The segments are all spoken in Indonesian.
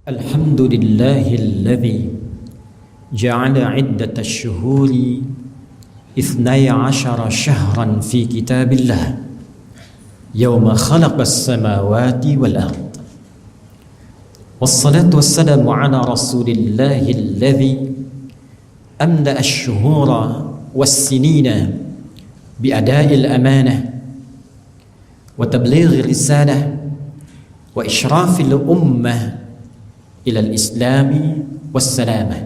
الحمد لله الذي جعل عدة الشهور 12 شهرا في كتاب الله يوم خلق السماوات والأرض، والصلاة والسلام على رسول الله الذي أملأ الشهور والسنين بأداء الأمانة وتبليغ الرسالة وإشراف الأمة إلى الإسلام والسلامة.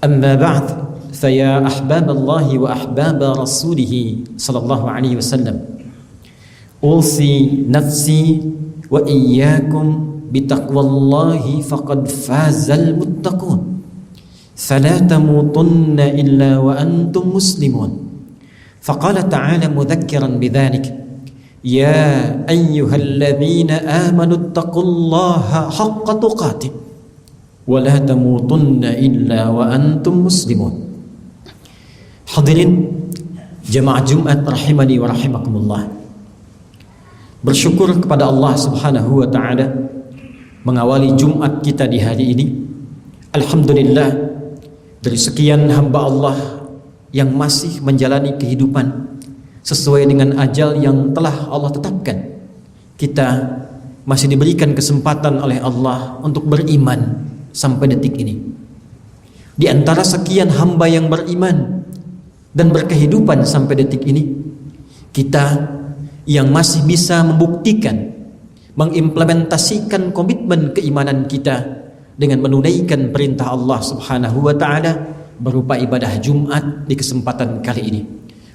أما بعد، فيا أحباب الله وأحباب رسوله صلى الله عليه وسلم، أوصي نفسي وإياكم بتقوى الله فقد فاز المتقون، فلا تموتن إلا وأنتم مسلمون. فقال تعالى مذكرا بذلك: يا أيها الذين آمنوا اتقوا الله حق تقاته ولا تموتن إلا وأنتم مسلمون. Hadirin jemaah Jumat rahimani wa rahimakumullah, bersyukur kepada Allah Subhanahu wa taala mengawali Jumat kita di hari ini. Alhamdulillah, dari sekian hamba Allah yang masih menjalani kehidupan sesuai dengan ajal yang telah Allah tetapkan, kita masih diberikan kesempatan oleh Allah untuk beriman sampai detik ini. Di antara sekian hamba yang beriman dan berkehidupan sampai detik ini, kita yang masih bisa membuktikan, mengimplementasikan komitmen keimanan kita dengan menunaikan perintah Allah Subhanahu wa taala berupa ibadah Jumat di kesempatan kali ini.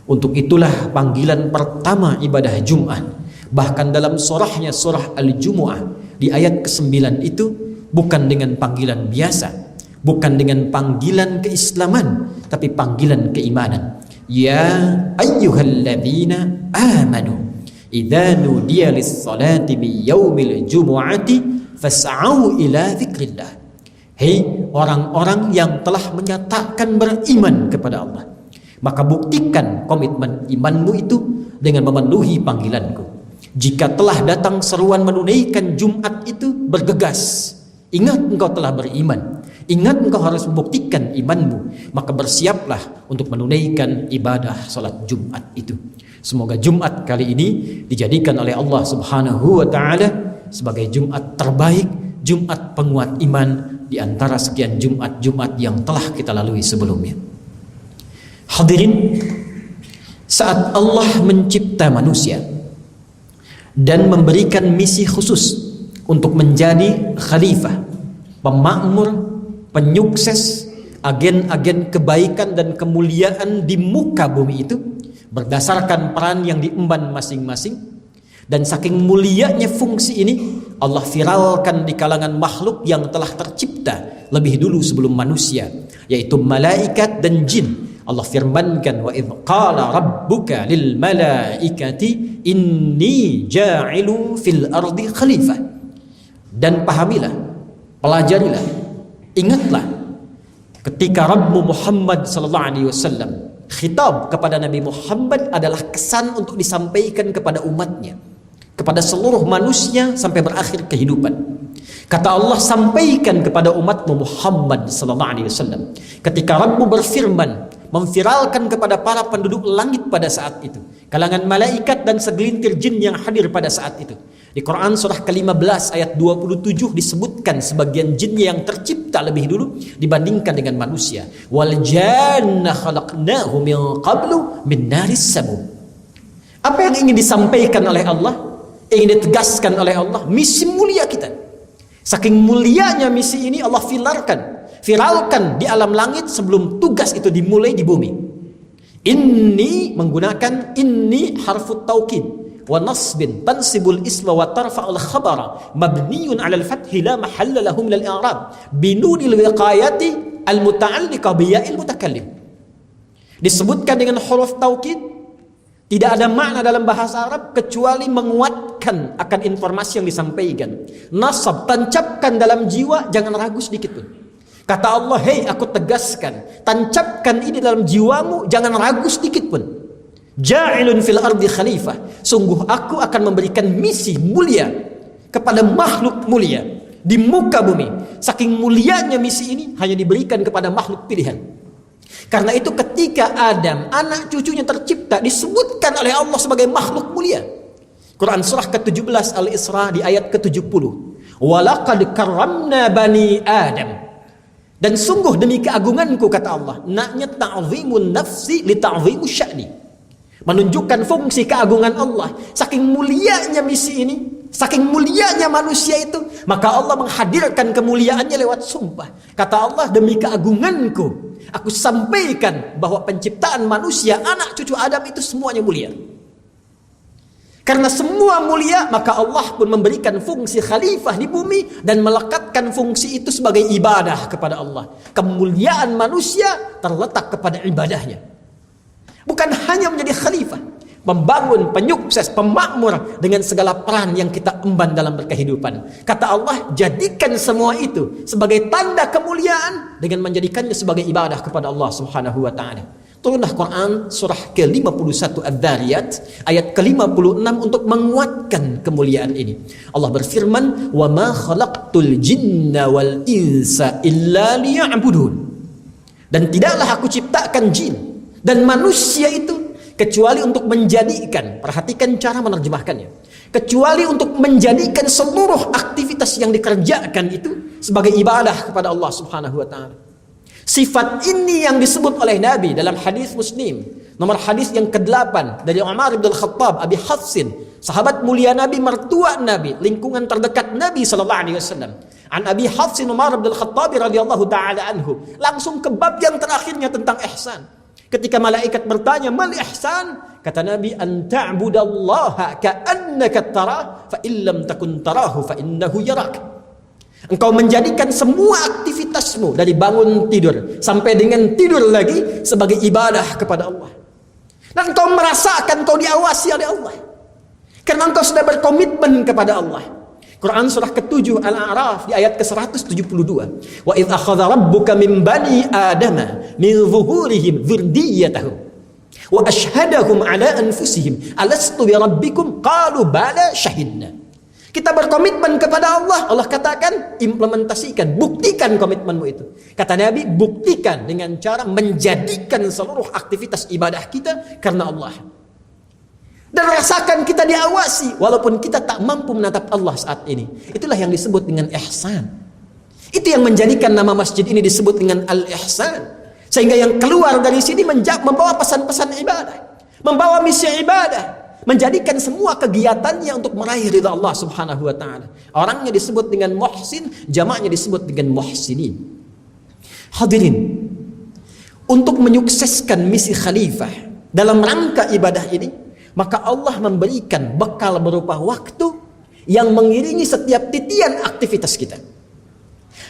Untuk itulah panggilan pertama ibadah Jumat. Bahkan dalam surahnya, surah Al-Jumu'ah, di ayat ke-9 itu bukan dengan panggilan biasa, bukan dengan panggilan keislaman, tapi panggilan keimanan. Ya ayyuhalladzina amanu idza nudiya lis-salati bi yaumil jumu'ati fas'au ila dzikrillah. Hei orang-orang yang telah menyatakan beriman kepada Allah, maka buktikan komitmen imanmu itu dengan memenuhi panggilanku. Jika telah datang seruan menunaikan Jumat itu, bergegas. Ingat engkau telah beriman, ingat engkau harus membuktikan imanmu, maka bersiaplah untuk menunaikan ibadah salat Jumat itu. Semoga Jumat kali ini dijadikan oleh Allah Subhanahu wa taala sebagai Jumat terbaik, Jumat penguat iman di antara sekian Jumat-Jumat yang telah kita lalui sebelumnya. Hadirin, saat Allah mencipta manusia dan memberikan misi khusus untuk menjadi khalifah, pemakmur, penyukses, agen-agen kebaikan dan kemuliaan di muka bumi itu, berdasarkan peran yang diemban masing-masing, dan saking mulianya fungsi ini, Allah viralkan di kalangan makhluk yang telah tercipta lebih dulu sebelum manusia, yaitu malaikat dan jin. Allah firmankan, wa idh qala rabbuka lil malaikati inni ja'ilu fil ardi khalifah. Dan pahamilah, pelajarilah, ingatlah ketika Rabbmu Muhammad sallallahu alaihi wasallam khitab kepada Nabi Muhammad adalah kesan untuk disampaikan kepada umatnya, kepada seluruh manusia sampai berakhir kehidupan. Kata Allah, sampaikan kepada umatmu Muhammad sallallahu alaihi wasallam ketika Rabbmu berfirman, memviralkan kepada para penduduk langit pada saat itu, kalangan malaikat dan segelintir jin yang hadir pada saat itu. Di Quran surah ke-15 ayat 27 disebutkan sebagian jinnya yang tercipta lebih dulu dibandingkan dengan manusia. Wal janna khalaqnahu min qablu min naris samum. Apa yang ingin disampaikan oleh Allah, ingin ditegaskan oleh Allah, misi mulia kita. Saking mulianya misi ini, Allah viralkan di alam langit sebelum tugas itu dimulai di bumi. Inni menggunakan inni harfut taukid wa nasbin tansibul isma wa tarfa'ul khabara mabniyun 'ala al-fathi la mahalla lahu min al-i'rab binunil wiqayati al-muta'alliqa bi ya'il mutakallim. Disebutkan dengan huruf taukid, tidak ada makna dalam bahasa Arab kecuali menguatkan akan informasi yang disampaikan. Nasab, tancapkan dalam jiwa, jangan ragu sedikit pun. Kata Allah, hei aku tegaskan, tancapkan ini dalam jiwamu, jangan ragu sedikit pun. Ja'ilun fil ardi khalifah, sungguh aku akan memberikan misi mulia kepada makhluk mulia. di muka bumi. Saking mulianya misi ini hanya diberikan kepada makhluk pilihan. Karena itu ketika Adam, anak cucunya tercipta, disebutkan oleh Allah sebagai makhluk mulia. Quran surah ke-17 Al-Isra di ayat ke-70. Walaqad karramna bani Adam. Dan sungguh demi keagunganku, kata Allah, naknya ta'zimun nafsi li ta'zimu sya'ni. Menunjukkan fungsi keagungan Allah. Saking mulianya misi ini, saking mulianya manusia itu, maka Allah menghadirkan kemuliaannya lewat sumpah. Kata Allah, demi keagunganku, aku sampaikan bahwa penciptaan manusia, anak cucu Adam itu semuanya mulia. Karena semua mulia, maka Allah pun memberikan fungsi khalifah di bumi dan melekatkan fungsi itu sebagai ibadah kepada Allah. Kemuliaan manusia terletak kepada ibadahnya. Bukan hanya menjadi khalifah, membangun, penyukses, pemakmur dengan segala peran yang kita emban dalam berkehidupan. Kata Allah, jadikan semua itu sebagai tanda kemuliaan dengan menjadikannya sebagai ibadah kepada Allah Subhanahu wa taala. Turunlah Quran surah ke-51 Adz-Dzariyat ayat ke-56 untuk menguatkan kemuliaan ini. Allah berfirman, "Wa ma khalaqtul jinna wal insa illa liya'budun." Dan tidaklah aku ciptakan jin dan manusia itu kecuali untuk menjadikan, perhatikan cara menerjemahkannya, kecuali untuk menjadikan seluruh aktivitas yang dikerjakan itu sebagai ibadah kepada Allah Subhanahu wa taala. Sifat ini yang disebut oleh Nabi dalam hadis Muslim, nomor hadis yang ke-8 dari Umar bin Khattab, Abi Hafsin, sahabat mulia Nabi, mertua Nabi, lingkungan terdekat Nabi sallallahu alaihi wasallam. An Abi Hafsin Umar bin Khattab radhiyallahu taala anhu. Langsung ke bab yang terakhirnya tentang ihsan. Ketika malaikat bertanya, "Mal ihsan?" Kata Nabi, "An ta'budallaha ka'annaka tarah, fa illam takun tarahu fa innahu yarak." Engkau menjadikan semua aktivitasmu dari bangun tidur sampai dengan tidur lagi sebagai ibadah kepada Allah. Dan engkau merasakan kau diawasi oleh Allah. Karena engkau sudah berkomitmen kepada Allah. Quran surah ke-7 Al-A'raf di ayat ke-172. Wa idz akhadha rabbuka min bani adama min zuhurihim dzurriyyatahum wa ashhadahum ala anfusihim alastu bi rabbikum qalu bala syahidna. Kita berkomitmen kepada Allah. Allah katakan, implementasikan, buktikan komitmenmu itu. Kata Nabi, buktikan dengan cara menjadikan seluruh aktivitas ibadah kita karena Allah. Dan rasakan kita diawasi walaupun kita tak mampu menatap Allah saat ini. Itulah yang disebut dengan ihsan. Itu yang menjadikan nama masjid ini disebut dengan Al-Ihsan. Sehingga yang keluar dari sini membawa pesan-pesan ibadah, membawa misi ibadah, menjadikan semua kegiatannya untuk meraih ridha Allah Subhanahu wa taala. Orangnya disebut dengan muhsin, jamaknya disebut dengan muhsinin. Hadirin, untuk menyukseskan misi khalifah dalam rangka ibadah ini, maka Allah memberikan bekal berupa waktu yang mengiringi setiap titian aktivitas kita.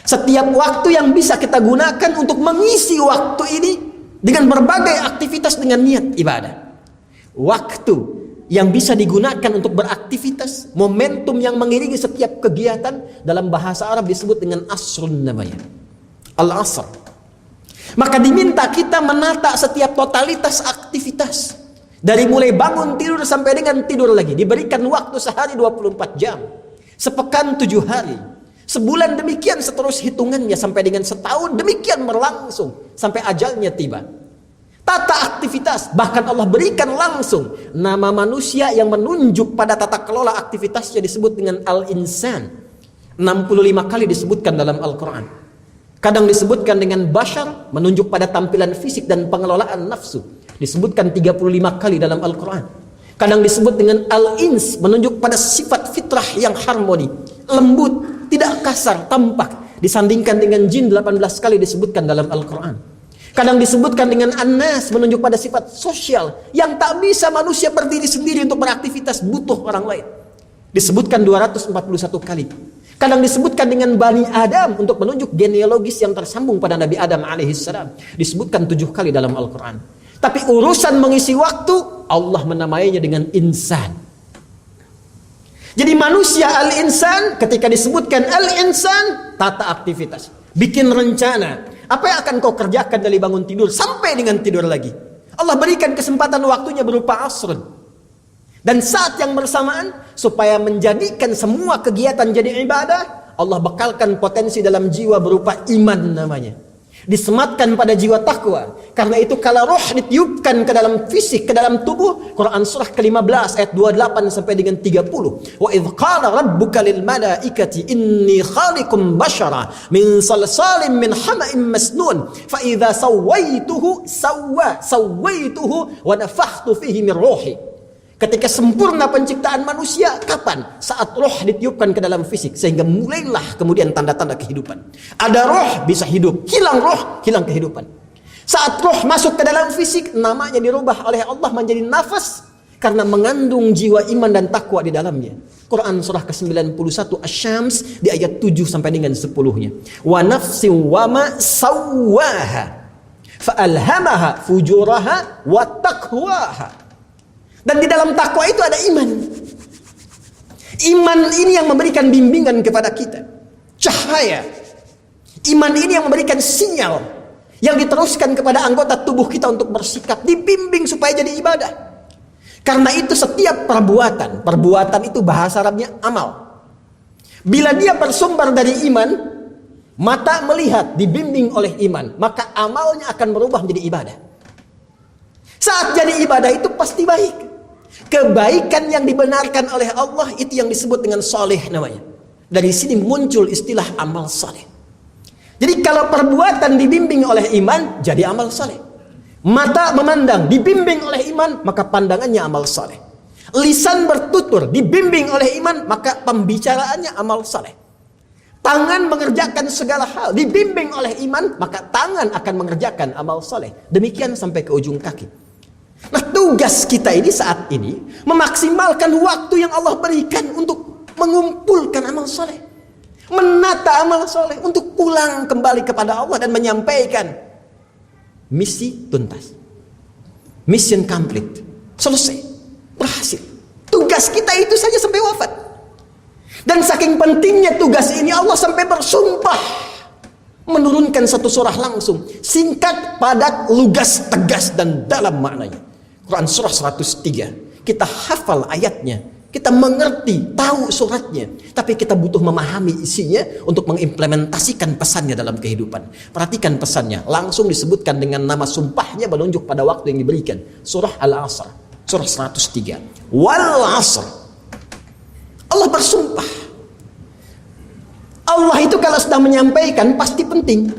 Setiap waktu yang bisa kita gunakan untuk mengisi waktu ini dengan berbagai aktivitas dengan niat ibadah. Waktu yang bisa digunakan untuk beraktivitas, momentum yang mengiringi setiap kegiatan, dalam bahasa Arab disebut dengan asrun namanya. Al-asr. Maka diminta kita menata setiap totalitas aktivitas. Dari mulai bangun tidur sampai dengan tidur lagi. Diberikan waktu sehari 24 jam. Sepekan 7 hari. Sebulan demikian seterus hitungannya sampai dengan setahun. Demikian berlangsung sampai ajalnya tiba. Tata aktivitas, bahkan Allah berikan langsung nama manusia yang menunjuk pada tata kelola aktivitasnya disebut dengan Al-Insan. 65 kali disebutkan dalam Al-Quran. Kadang disebutkan dengan Bashar, menunjuk pada tampilan fisik dan pengelolaan nafsu. Disebutkan 35 kali dalam Al-Quran. Kadang disebut dengan Al-Ins, menunjuk pada sifat fitrah yang harmoni, lembut, tidak kasar, tampak. Disandingkan dengan jin 18 kali disebutkan dalam Al-Quran. Kadang disebutkan dengan An-Nas, menunjuk pada sifat sosial yang tak bisa manusia berdiri sendiri untuk beraktivitas, butuh orang lain. Disebutkan 241 kali. Kadang disebutkan dengan Bani Adam untuk menunjuk genealogis yang tersambung pada Nabi Adam alaihissalam. Disebutkan 7 kali dalam Al-Quran. Tapi urusan mengisi waktu, Allah menamainya dengan insan. Jadi manusia Al-Insan, ketika disebutkan Al-Insan, tata aktivitas, bikin rencana. Apa yang akan kau kerjakan dari bangun tidur sampai dengan tidur lagi? Allah berikan kesempatan waktunya berupa asrun. Dan saat yang bersamaan, supaya menjadikan semua kegiatan jadi ibadah, Allah bekalkan potensi dalam jiwa berupa iman namanya. Disematkan pada jiwa takwa. Karena itu kalau roh ditiupkan ke dalam fisik, ke dalam tubuh, Quran surah ke-15 ayat 28 sampai dengan 30. Wa idh qala rabbuka lil malaikati inni khaliqum bashara min salsalin min hama'in masnun fa idza sawaituhu wa nafakhtu fihi min ruhi. Ketika sempurna penciptaan manusia, kapan? Saat roh ditiupkan ke dalam fisik, sehingga mulailah kemudian tanda-tanda kehidupan. Ada roh bisa hidup, hilang roh, hilang kehidupan. Saat roh masuk ke dalam fisik, namanya dirubah oleh Allah menjadi nafas, karena mengandung jiwa iman dan takwa di dalamnya. Quran surah ke-91 Asy-Syams di ayat 7 sampai dengan 10-nya. Wa nafsin wa ma sawwaha fa alhamaha fujuraha wa taqwaha. Dan di dalam takwa itu ada iman. Iman ini yang memberikan bimbingan kepada kita, cahaya. Iman ini yang memberikan sinyal yang diteruskan kepada anggota tubuh kita untuk bersikap, dibimbing supaya jadi ibadah. Karena itu setiap perbuatan itu bahasa Arabnya amal. Bila dia bersumber dari iman, mata melihat dibimbing oleh iman, maka amalnya akan berubah menjadi ibadah. Saat jadi ibadah itu pasti baik. Kebaikan yang dibenarkan oleh Allah itu yang disebut dengan soleh namanya. Dari sini muncul istilah amal soleh. Jadi kalau perbuatan dibimbing oleh iman, jadi amal soleh. Mata memandang dibimbing oleh iman, maka pandangannya amal soleh. Lisan bertutur dibimbing oleh iman, maka pembicaraannya amal soleh. Tangan mengerjakan segala hal dibimbing oleh iman, maka tangan akan mengerjakan amal soleh. Demikian sampai ke ujung kaki. Nah, tugas kita ini saat ini memaksimalkan waktu yang Allah berikan untuk mengumpulkan amal soleh, menata amal soleh, untuk pulang kembali kepada Allah dan menyampaikan misi tuntas, mission complete, selesai, berhasil. Tugas kita itu saja sampai wafat. Dan saking pentingnya tugas ini, Allah sampai bersumpah menurunkan satu surah langsung, singkat, padat, lugas, tegas, dan dalam maknanya. Quran surah 103. Kita hafal ayatnya, kita mengerti, tahu suratnya, tapi kita butuh memahami isinya untuk mengimplementasikan pesannya dalam kehidupan. Perhatikan pesannya, langsung disebutkan dengan nama sumpahnya menunjuk pada waktu yang diberikan. Surah Al-Asr, surah 103. Wal Asr. Allah bersumpah. Allah itu kalau sudah menyampaikan pasti penting.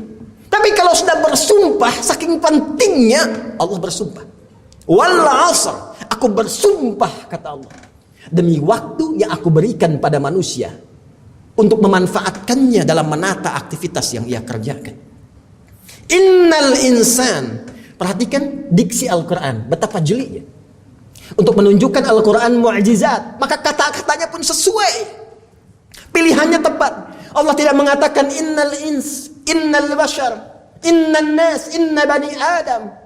Tapi kalau sudah bersumpah, saking pentingnya Allah bersumpah. Wal asr, aku bersumpah, kata Allah, demi waktu yang aku berikan pada manusia untuk memanfaatkannya dalam menata aktivitas yang ia kerjakan. Innal insan, perhatikan diksi Al-Quran, betapa jelinya. Untuk menunjukkan Al-Quran mu'jizat, maka kata-katanya pun sesuai, pilihannya tepat. Allah tidak mengatakan innal ins, innal bashar, innan nas, inna bani adam.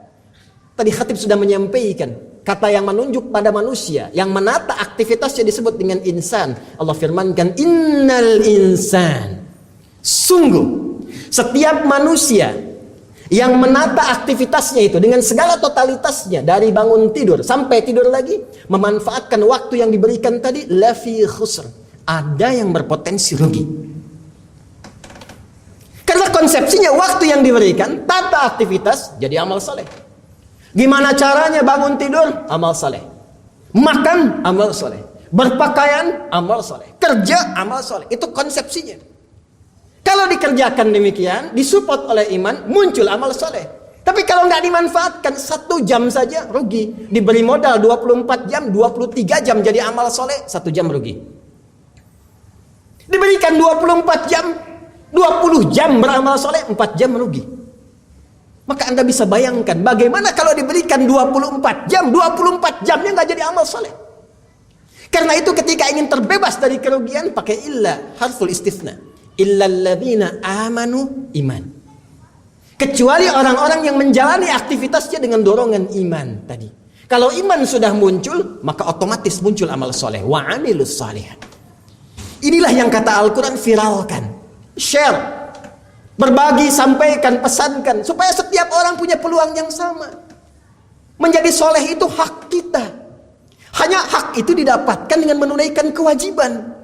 Tadi khatib sudah menyampaikan kata yang menunjuk pada manusia, yang menata aktivitasnya disebut dengan insan. Allah firmankan innal insan, sungguh setiap manusia yang menata aktivitasnya itu dengan segala totalitasnya, dari bangun tidur sampai tidur lagi, memanfaatkan waktu yang diberikan tadi, lafi khusr, ada yang berpotensi rugi. Karena konsepsinya waktu yang diberikan, tata aktivitas jadi amal saleh. Gimana caranya bangun tidur? Amal saleh. Makan? Amal saleh. Berpakaian? Amal saleh. Kerja? Amal saleh. Itu konsepsinya. Kalau dikerjakan demikian, disupport oleh iman, muncul amal saleh. Tapi kalau nggak dimanfaatkan, 1 jam saja rugi. Diberi modal 24 jam, 23 jam jadi amal saleh, 1 jam rugi. Diberikan 24 jam, 20 jam beramal saleh, 4 jam rugi. Maka Anda bisa bayangkan bagaimana kalau diberikan 24 jam, 24 jamnya nggak jadi amal saleh. Karena itu ketika ingin terbebas dari kerugian, pakai illa, harful istifna. Illalladzina amanu iman. Kecuali orang-orang yang menjalani aktivitasnya dengan dorongan iman tadi. Kalau iman sudah muncul, maka otomatis muncul amal soleh. Wa amilus salihat. Inilah yang kata Al-Quran, viralkan, share, berbagi, sampaikan, pesankan, supaya setiap orang punya peluang yang sama. Menjadi soleh itu hak kita. Hanya hak itu didapatkan dengan menunaikan kewajiban.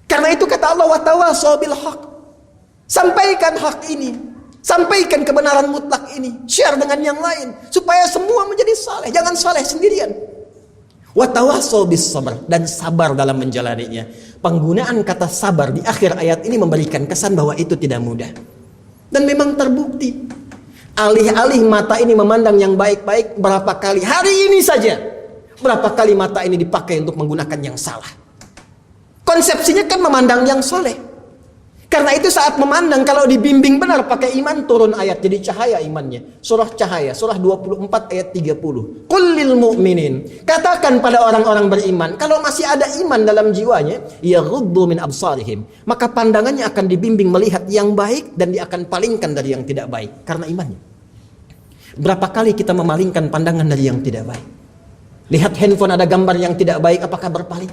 Karena itu kata Allah, wa tawasaw bil haq. Sampaikan hak ini, sampaikan kebenaran mutlak ini, share dengan yang lain supaya semua menjadi saleh. Jangan saleh sendirian. Wa tawasaw bis sabr, dan sabar dalam menjalaninya. Penggunaan kata sabar di akhir ayat ini memberikan kesan bahwa itu tidak mudah. Dan memang terbukti. Alih-alih mata ini memandang yang baik-baik, berapa kali hari ini saja, berapa kali mata ini dipakai untuk menggunakan yang salah. Konsepsinya kan memandang yang soleh. Karena itu saat memandang, kalau dibimbing benar pakai iman, turun ayat jadi cahaya imannya. Surah Cahaya, surah 24 ayat 30. Qul lil mu'minin, katakan pada orang-orang beriman, kalau masih ada iman dalam jiwanya, yaghuddu min absarihim, maka pandangannya akan dibimbing melihat yang baik, dan dia akan palingkan dari yang tidak baik karena imannya. Berapa kali kita memalingkan pandangan dari yang tidak baik? Lihat handphone ada gambar yang tidak baik, apakah berpaling?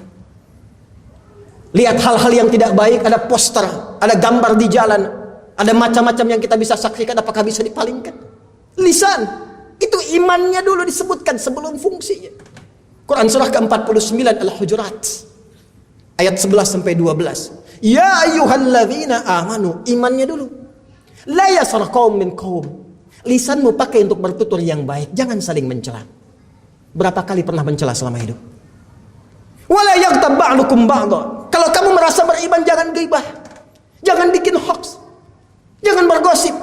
Lihat hal-hal yang tidak baik, ada poster, ada gambar di jalan, ada macam-macam yang kita bisa saksikan, apakah bisa dipalingkan? Lisan, itu imannya dulu disebutkan sebelum fungsinya. Quran surah ke-49 Al-Hujurat ayat 11-12. Ya ayyuhalladzina amanu, imannya dulu. La yasar qaum min qaum. Lisanmu pakai untuk bertutur yang baik, jangan saling mencela. Berapa kali pernah mencela selama hidup? Wala yaghtab ba'dukum ba'dha. Kalau kamu merasa beriman, jangan gibah, jangan bikin hoax, jangan bergosip,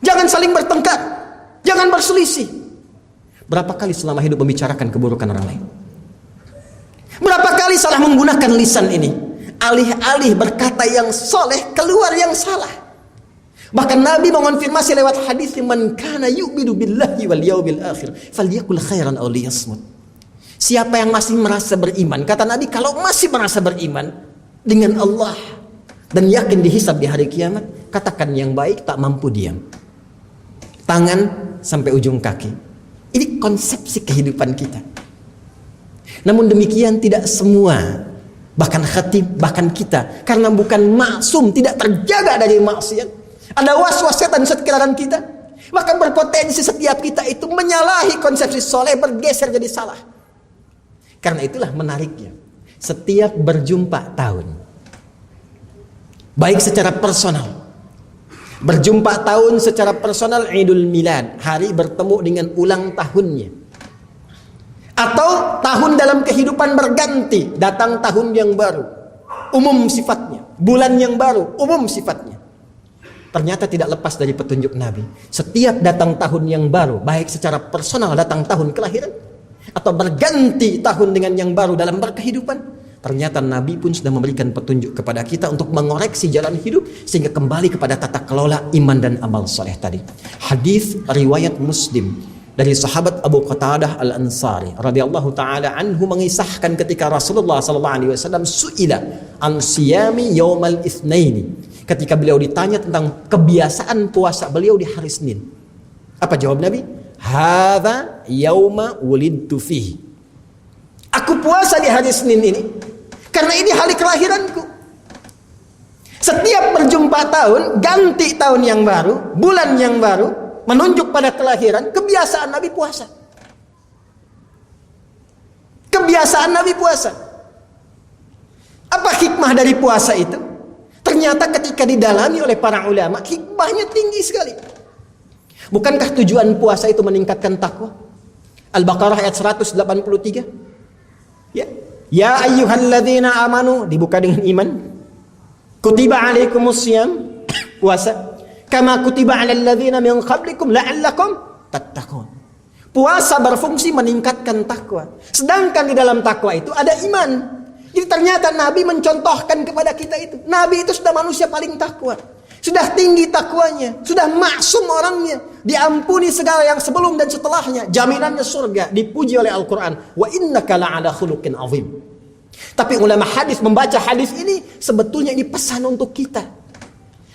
jangan saling bertengkar, jangan berselisih. Berapa kali selama hidup membicarakan keburukan orang lain? Berapa kali salah menggunakan lisan ini? Alih-alih berkata yang soleh, keluar yang salah. Bahkan Nabi mengonfirmasi lewat hadis, man kana yu'minu billahi wal yawmil akhir falyakul khairan aw liyasmut. Siapa yang masih merasa beriman, kata Nabi, kalau masih merasa beriman dengan Allah dan yakin dihisab di hari kiamat, katakan yang baik, tak mampu diam. Tangan sampai ujung kaki. Ini konsepsi kehidupan kita. Namun demikian tidak semua, bahkan khatib, bahkan kita, karena bukan maksum, tidak terjaga dari maksiat. Ada was-was setan sekeliling kita, maka berpotensi setiap kita itu menyalahi konsepsi soleh, bergeser jadi salah. Karena itulah menariknya, setiap berjumpa tahun, baik secara personal, berjumpa tahun secara personal, Idul Milad, hari bertemu dengan ulang tahunnya, atau tahun dalam kehidupan berganti, datang tahun yang baru, umum sifatnya, bulan yang baru, umum sifatnya. Ternyata tidak lepas dari petunjuk Nabi. Setiap datang tahun yang baru, baik secara personal, datang tahun kelahiran, atau berganti tahun dengan yang baru dalam berkehidupan, ternyata Nabi pun sudah memberikan petunjuk kepada kita untuk mengoreksi jalan hidup sehingga kembali kepada tata kelola iman dan amal soleh tadi. Hadis riwayat Muslim dari sahabat Abu Qatadah Al-Ansari radhiyallahu taala anhu mengisahkan ketika Rasulullah sallallahu alaihi wasallam suila an siyami yaumal itsnaini, ketika beliau ditanya tentang kebiasaan puasa beliau di hari Senin. Apa jawab Nabi? Hadza yauma wulidtu fihi. Aku puasa di hari Senin ini karena ini hari kelahiranku. Setiap berjumpa tahun, ganti tahun yang baru, bulan yang baru, menunjuk pada kelahiran, kebiasaan Nabi puasa. Kebiasaan Nabi puasa. Apa hikmah dari puasa itu? Ternyata ketika didalami oleh para ulama, hikmahnya tinggi sekali. Bukankah tujuan puasa itu meningkatkan takwa? Al-Baqarah ayat 183. Ya ayyuhalladzina amanu, dibuka dengan iman. Kutiba alaikumusiyam, puasa. Kama kutiba alal ladzina min qablikum la'allakum tattaqun. Puasa berfungsi meningkatkan takwa. Sedangkan di dalam takwa itu ada iman. Jadi ternyata Nabi mencontohkan kepada kita itu. Nabi itu sudah manusia paling takwa. Sudah tinggi takwanya, sudah maksum orangnya, diampuni segala yang sebelum dan setelahnya, jaminannya surga, dipuji oleh Al-Quran. Wa innaka la'ala khuluqin azim. Tapi ulama hadis membaca hadis ini, sebetulnya ini pesan untuk kita.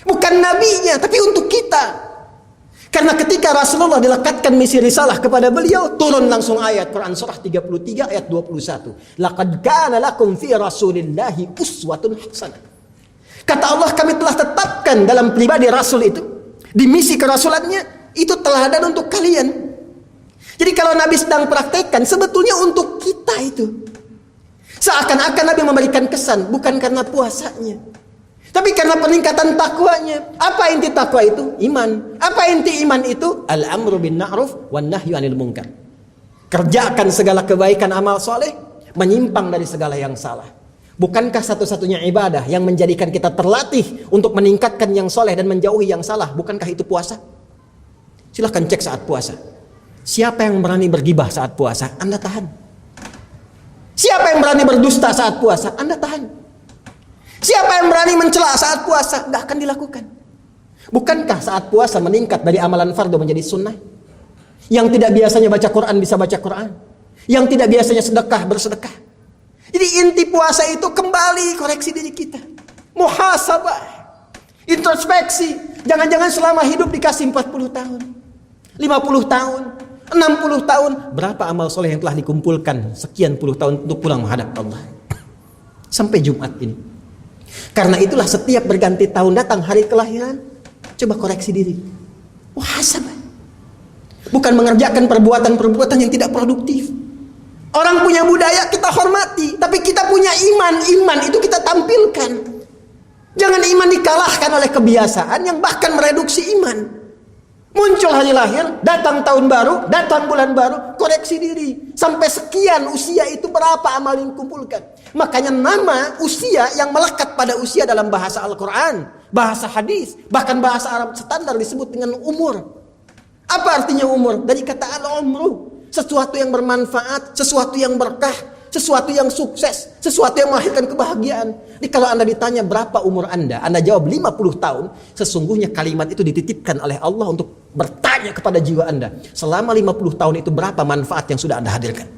Bukan nabinya, tapi untuk kita. Karena ketika Rasulullah dilekatkan misi risalah kepada beliau, turun langsung ayat Quran surah 33 ayat 21. Laqad kana lakum fi rasulillahi uswatun hasanah. Kata Allah, kami telah tetapkan dalam pribadi Rasul itu, di misi kerasulannya, itu teladan untuk kalian. Jadi kalau Nabi sedang praktekkan, sebetulnya untuk kita itu. Seakan-akan Nabi memberikan kesan bukan karena puasanya, tapi karena peningkatan takwanya. Apa inti takwa itu? Iman. Apa inti iman itu? Al-amru bin ma'ruf wan nahyu 'anil munkar. Kerjakan segala kebaikan amal soleh, menyimpang dari segala yang salah. Bukankah satu-satunya ibadah yang menjadikan kita terlatih untuk meningkatkan yang soleh dan menjauhi yang salah? Bukankah itu puasa? Silahkan cek saat puasa. Siapa yang berani bergibah saat puasa? Anda tahan. Siapa yang berani berdusta saat puasa? Anda tahan. Siapa yang berani mencela saat puasa? Nggak akan dilakukan. Bukankah saat puasa meningkat dari amalan fardu menjadi sunnah? Yang tidak biasanya baca Quran bisa baca Quran. Yang tidak biasanya sedekah bersedekah. Jadi inti puasa itu kembali koreksi diri kita. Muhasabah. Introspeksi. Jangan-jangan selama hidup dikasih 40 tahun. 50 tahun. 60 tahun, berapa amal soleh yang telah dikumpulkan sekian puluh tahun untuk pulang menghadap Allah sampai Jumat ini. Karena itulah setiap berganti tahun datang hari kelahiran, coba koreksi diri, muhasabah. Bukan mengerjakan perbuatan-perbuatan yang tidak produktif. Orang punya budaya kita hormati, tapi kita punya iman itu kita tampilkan. Jangan iman dikalahkan oleh kebiasaan yang bahkan mereduksi iman. Muncul hari lahir, datang tahun baru, datang bulan baru, koreksi diri. Sampai sekian usia itu berapa amal yang dikumpulkan. Makanya nama usia yang melekat pada usia dalam bahasa Al-Quran, bahasa hadis, bahkan bahasa Arab standar disebut dengan umur. Apa artinya umur? Dari kata al-umru. Sesuatu yang bermanfaat, sesuatu yang berkah, sesuatu yang sukses, sesuatu yang melahirkan kebahagiaan. Jadi kalau Anda ditanya berapa umur Anda jawab 50 tahun, sesungguhnya kalimat itu dititipkan oleh Allah untuk bertanya kepada jiwa Anda. Selama 50 tahun itu berapa manfaat yang sudah Anda hadirkan?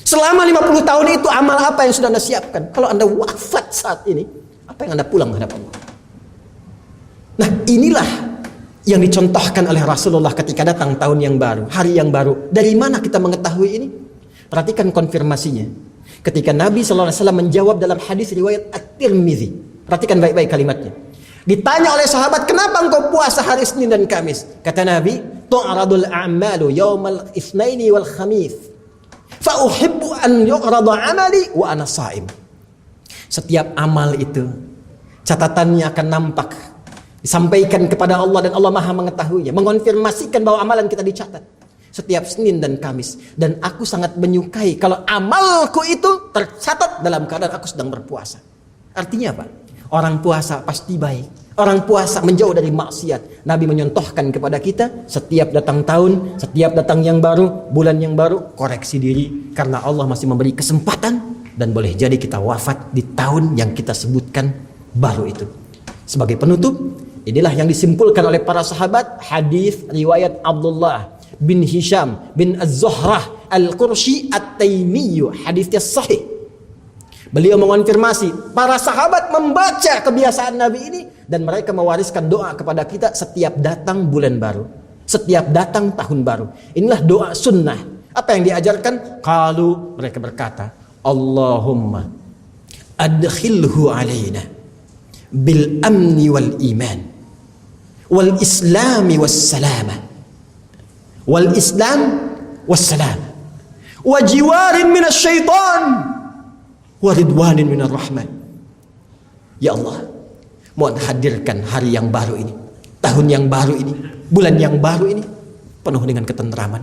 Selama 50 tahun itu amal apa yang sudah Anda siapkan? Kalau Anda wafat saat ini, apa yang Anda pulang menghadap Allah? Nah, inilah yang dicontohkan oleh Rasulullah ketika datang tahun yang baru, hari yang baru. Dari mana kita mengetahui ini? Perhatikan konfirmasinya. Ketika Nabi SAW menjawab dalam hadis riwayat At-Tirmidzi. Perhatikan baik-baik kalimatnya. Ditanya oleh sahabat, kenapa engkau puasa hari Senin dan Kamis? Kata Nabi, tu'radul a'malu yawmal itsnaini wal khamis. Fa uhibbu an yu'rada 'amali wa ana sha'im. Setiap amal itu catatannya akan nampak, disampaikan kepada Allah dan Allah Maha mengetahuinya, mengonfirmasikan bahwa amalan kita dicatat setiap Senin dan Kamis. Dan aku sangat menyukai kalau amalku itu tercatat dalam keadaan aku sedang berpuasa. Artinya apa? Orang puasa pasti baik. Orang puasa menjauh dari maksiat. Nabi menyontohkan kepada kita, setiap datang tahun, setiap datang yang baru, bulan yang baru, koreksi diri. Karena Allah masih memberi kesempatan, dan boleh jadi kita wafat di tahun yang kita sebutkan baru itu. Sebagai penutup, inilah yang disimpulkan oleh para sahabat, hadis riwayat Abdullah bin Hisham bin Az-Zuhrah Al-Qurshi At-Taimiyyu, hadisnya sahih. Beliau mengonfirmasi, para sahabat membaca kebiasaan Nabi ini dan mereka mewariskan doa kepada kita setiap datang bulan baru, setiap datang tahun baru. Inilah doa sunnah. Apa yang diajarkan? Qalu, mereka berkata, Allahumma adkhilhu alaina bil amni wal iman wal islami was salama wal islam was salam wa jiwarin minas syaitan wa ridwanin minar rahman. Ya Allah, mohon hadirkan hari yang baru ini, tahun yang baru ini, bulan yang baru ini penuh dengan ketentraman.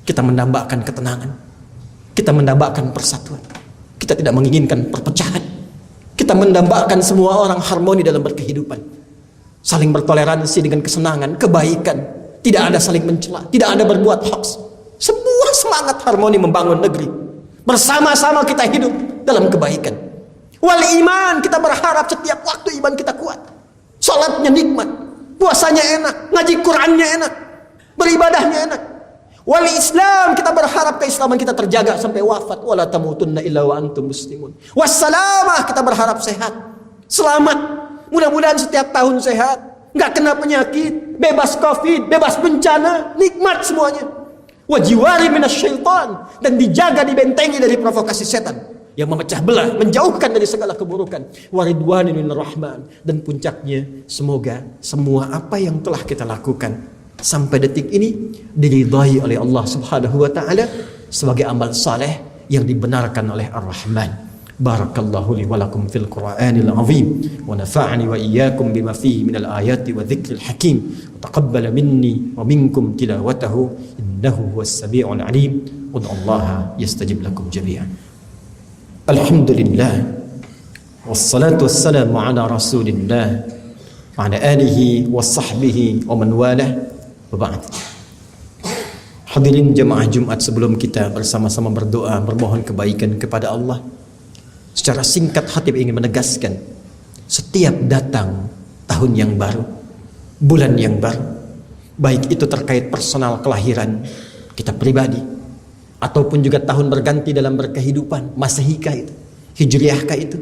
Kita mendambakan ketenangan, kita mendambakan persatuan, kita tidak menginginkan perpecahan. Kita mendambakan semua orang harmoni dalam berkehidupan, saling bertoleransi dengan kesenangan, kebaikan, tidak ada saling mencela, tidak ada berbuat hoax. Sebuah semangat harmoni membangun negeri. Bersama-sama kita hidup dalam kebaikan. Wal iman, kita berharap setiap waktu iman kita kuat. Salatnya nikmat, puasanya enak, ngaji Qur'annya enak, beribadahnya enak. Wal Islam, kita berharap keislaman kita terjaga sampai wafat. Wala tamutunna illa wa antum muslimun. Wassalamah, kita berharap sehat, selamat. Mudah-mudahan setiap tahun sehat, nggak kena penyakit, bebas covid, bebas bencana, nikmat semuanya. Wajiwari minasyaitan, dan dijaga, dibentengi dari provokasi setan yang memecah belah, menjauhkan dari segala keburukan. Waridwanin minar rahman, dan puncaknya semoga semua apa yang telah kita lakukan sampai detik ini diridhai oleh Allah Subhanahu wa taala sebagai amal saleh yang dibenarkan oleh Ar-Rahman. Barakallahu li wa lakum fil Qur'anil azim wa nafa'ani wa iyyakum bima fihi minal ayati wa dzikril hakim wa taqabbala minni wa minkum tilawatahu innahu huwas samiul alim. Ud'ullaha yastajib lakum jami'an. Alhamdulillah wassalatu wassalamu ala Rasulillah wa ala alihi wa sahbihi wa man walah wa ba'd. Hadirin jemaah Jumat, sebelum kita bersama-sama berdoa bermohon kebaikan kepada Allah, secara singkat Khatib ingin menegaskan, setiap datang tahun yang baru, bulan yang baru, baik itu terkait personal kelahiran kita pribadi, ataupun juga tahun berganti dalam berkehidupan, Masehikah itu, Hijriahkah itu,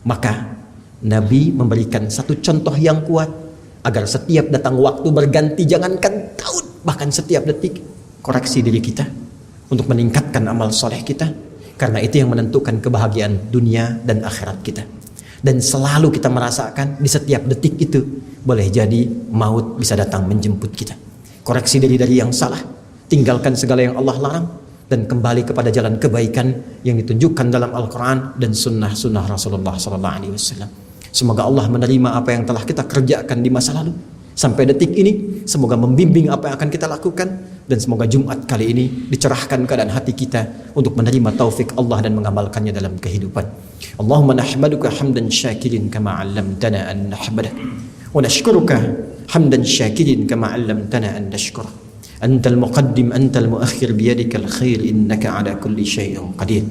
maka Nabi memberikan satu contoh yang kuat agar setiap datang waktu berganti, jangankan tahun, bahkan setiap detik, koreksi diri kita untuk meningkatkan amal soleh kita. Karena itu yang menentukan kebahagiaan dunia dan akhirat kita. Dan selalu kita merasakan di setiap detik itu boleh jadi maut bisa datang menjemput kita. Koreksi diri dari yang salah, tinggalkan segala yang Allah larang, dan kembali kepada jalan kebaikan yang ditunjukkan dalam Al-Quran dan sunnah Rasulullah SAW. Semoga Allah menerima apa yang telah kita kerjakan di masa lalu sampai detik ini. Semoga membimbing apa yang akan kita lakukan. Dan semoga Jumat kali ini dicerahkan keadaan hati kita untuk menerima taufik Allah dan mengamalkannya dalam kehidupan. Allahumma nahmaduka hamdan syakirin kama 'allamtana an nahmadak wa nashkuruka hamdan syakirin kama 'allamtana an nashkur. Antal muqaddim antal muakhir biyadikal khair innaka 'ala kulli syai'in qadir.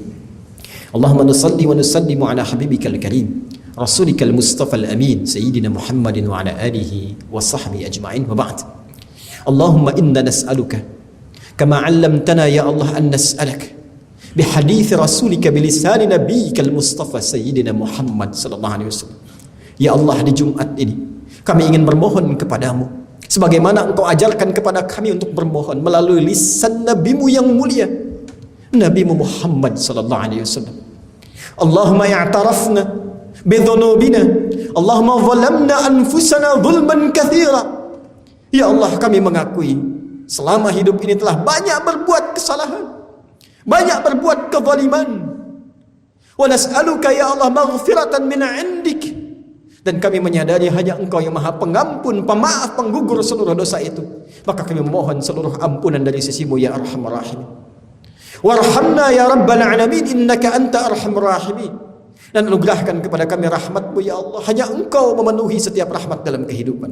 Allahumma nusalli wa nusallimu 'ala habibikal karim rasulikal mustafal amin sayyidina Muhammadin wa 'ala alihi wa sahbihi ajma'in wa ba'd. Allahumma inna nas'aluka kama 'allamtana ya Allah an nas'alak bihadits rasulika bilisani nabiyyikal mustafa sayyidina Muhammad sallallahu alaihi wasallam. Ya Allah, di Jumat ini kami ingin bermohon kepadamu sebagaimana engkau ajarkan kepada kami untuk bermohon melalui lisan nabimu yang mulia, Nabi Muhammad sallallahu alaihi wasallam. Allahumma i'tarafna bidhunubina, Allahumma zalamna anfusana zulman katsira. Ya Allah, kami mengakui selama hidup ini telah banyak berbuat kesalahan, banyak berbuat kezaliman. Wa nas'aluka ya Allah maghfiratan min 'indik. Dan kami menyadari hanya Engkau yang Maha Pengampun, Pemaaf, Penggugur seluruh dosa itu. Maka kami memohon seluruh ampunan dari sisimu ya Arhamar Rahimin. Warhamna ya Rabbal Alamin innaka anta Arhamar Rahimin. Dan anugerahkan kepada kami rahmat-Mu ya Allah. Hanya Engkau memenuhi setiap rahmat dalam kehidupan.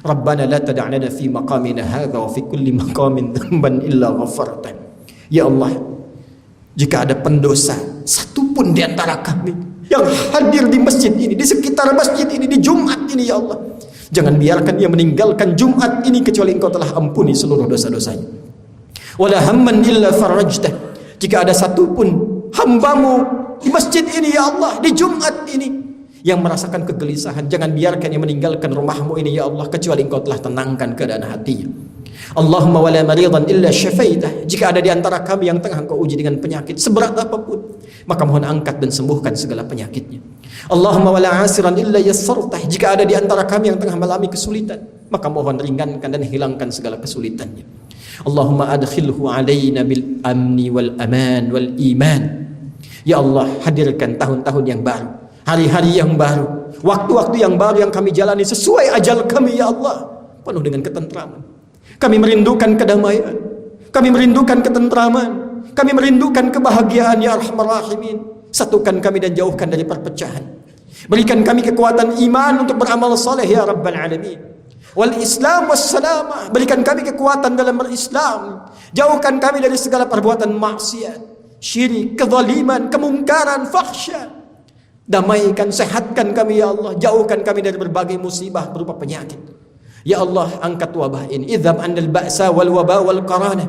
Rabbana la tada'lana fi maqamina hadha wa fi kulli maqamin dhanban illa ghafartan. Ya Allah, jika ada pendosa satu pun di antara kami yang hadir di masjid ini, di sekitar masjid ini, di Jumat ini ya Allah, jangan biarkan dia meninggalkan Jumat ini kecuali Engkau telah ampuni seluruh dosa-dosanya. Wala hamman illa farajtah. Jika ada satu pun hamba-Mu di masjid ini ya Allah, di Jumat ini yang merasakan kegelisahan, jangan biarkan yang meninggalkan rumah-Mu ini ya Allah kecuali Engkau telah tenangkan keadaan hatinya. Allahumma wala maridan illa syafaitah. Jika ada di antara kami yang tengah Engkau uji dengan penyakit seberat apapun, maka mohon angkat dan sembuhkan segala penyakitnya. Allahumma wala asiran illa yassartah. Jika ada di antara kami yang tengah mengalami kesulitan, maka mohon ringankan dan hilangkan segala kesulitannya. Allahumma adkhilhu alaina bil amni wal aman wal iman. Ya Allah, hadirkan tahun-tahun yang baru, hari-hari yang baru, waktu-waktu yang baru yang kami jalani sesuai ajal kami ya Allah, penuh dengan ketentraman. Kami merindukan kedamaian, kami merindukan ketentraman, kami merindukan kebahagiaan ya Arhamar Rahimin. Satukan kami dan jauhkan dari perpecahan. Berikan kami kekuatan iman untuk beramal saleh ya Rabbal Alamin. Wal Islam wassalamah. Berikan kami kekuatan dalam berislam. Jauhkan kami dari segala perbuatan maksiat, syirik, kezaliman, kemungkaran, fahsya. Damaikan, sehatkan kami ya Allah. Jauhkan kami dari berbagai musibah berupa penyakit. Ya Allah, angkat wabah ini. Idhab andal ba'sa wal waba wal qarana.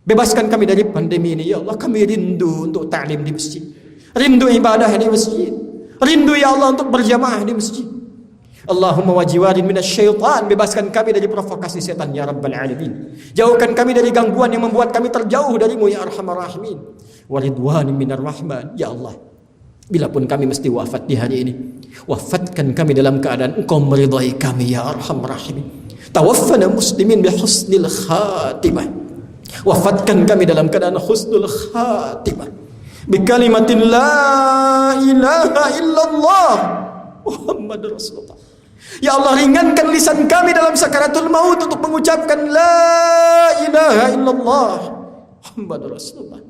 Bebaskan kami dari pandemi ini ya Allah. Kami rindu untuk ta'lim di masjid, rindu ibadah di masjid, rindu ya Allah untuk berjamaah di masjid. Allahumma wajiwarin minasyaitan. Bebaskan kami dari provokasi setan ya Rabbal Alamin. Jauhkan kami dari gangguan yang membuat kami terjauh darimu ya Arhamar Rahimin. Waridwanin minar rahman. Ya Allah, bila pun kami mesti wafat di hari ini, wafatkan kami dalam keadaan Engkau meridai kami ya Arhamar Rahimin. Tawaffana muslimin bihusnil khatimah. Wafatkan kami dalam keadaan husnul khatimah. Bikalimatin la ilaha illallah Muhammad Rasulullah. Ya Allah, ringankan lisan kami dalam sakaratul maut untuk mengucapkan la ilaha illallah Muhammad Rasulullah.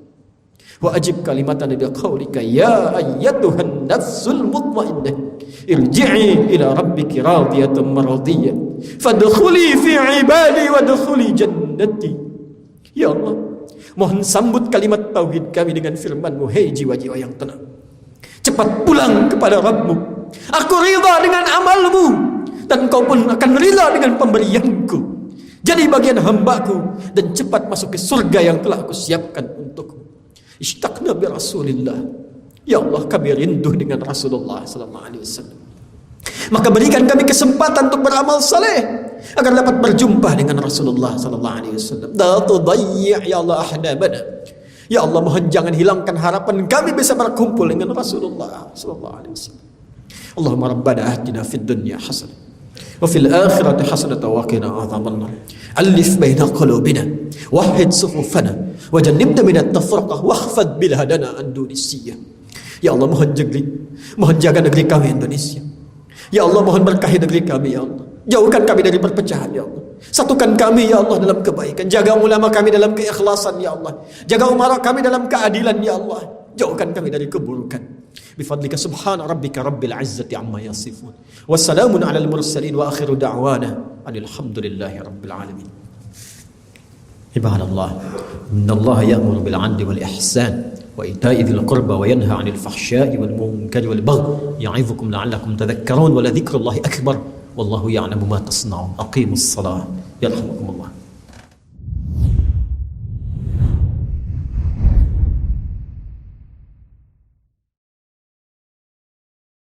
Wa ajib kalimatan bi qaulika ya ayyatuhan nafsul mutmainnah irji'i ila rabbiki radiyatan maradiyah fadkhuli fi ibadi wadkhuli jannati. Ya Allah, mohon sambut kalimat tauhid kami dengan firman-Mu, hei jiwa-jiwa yang tenang, cepat pulang kepada Rabb-Mu. Aku ridha dengan amal-Mu dan Engkau pun akan ridha dengan pemberianku. Jadi bagian hamba-Ku dan cepat masuk ke surga yang telah Aku siapkan untukku. Ishtaqna bi Rasulillah. Ya Allah, kami rindu dengan Rasulullah sallallahu alaihi wasallam. Maka berikan kami kesempatan untuk beramal saleh agar dapat berjumpa dengan Rasulullah sallallahu alaihi wasallam. La tudayyi' ya Allah ahdabana. Ya Allah, mohon jangan hilangkan harapan kami bisa berkumpul dengan Rasulullah sallallahu alaihi wasallam. Allahumma rabbana atina fid dunya hasanah wa fil akhirati hasanatan wa qina adzabannar. Alif baina qulubina wahhid sufufana wajannibna minat tafraqah wakhfad bil hadana an dunisiyah. Ya Allah, mohon jaga negeri kami Indonesia. Ya Allah, mohon berkahi negeri kami, ya Allah. Jauhkan kami dari perpecahan, ya Allah. Satukan kami, ya Allah, dalam kebaikan. Jaga ulama kami dalam keikhlasan, ya Allah. Jaga umara kami dalam keadilan, ya Allah. Jauhkan kami dari keburukan. Bifadlika subhana rabbika rabbil izzati amma yasifun. Wassalamun alal mursalin wa akhiru da'wana alhamdulillahi rabbil alamin. Ibadallah, innallaha ya'muru bil 'adli wal ihsan wa ita'i dzil qurba wa yanha 'anil fahsya'i wal munkari wal baghi ya'izukum la'allakum tadhakkarun wa la dzikrullahi akbar wallahu ya'lamu ma tasna'un. Aqimus shalah yarhamukumullah.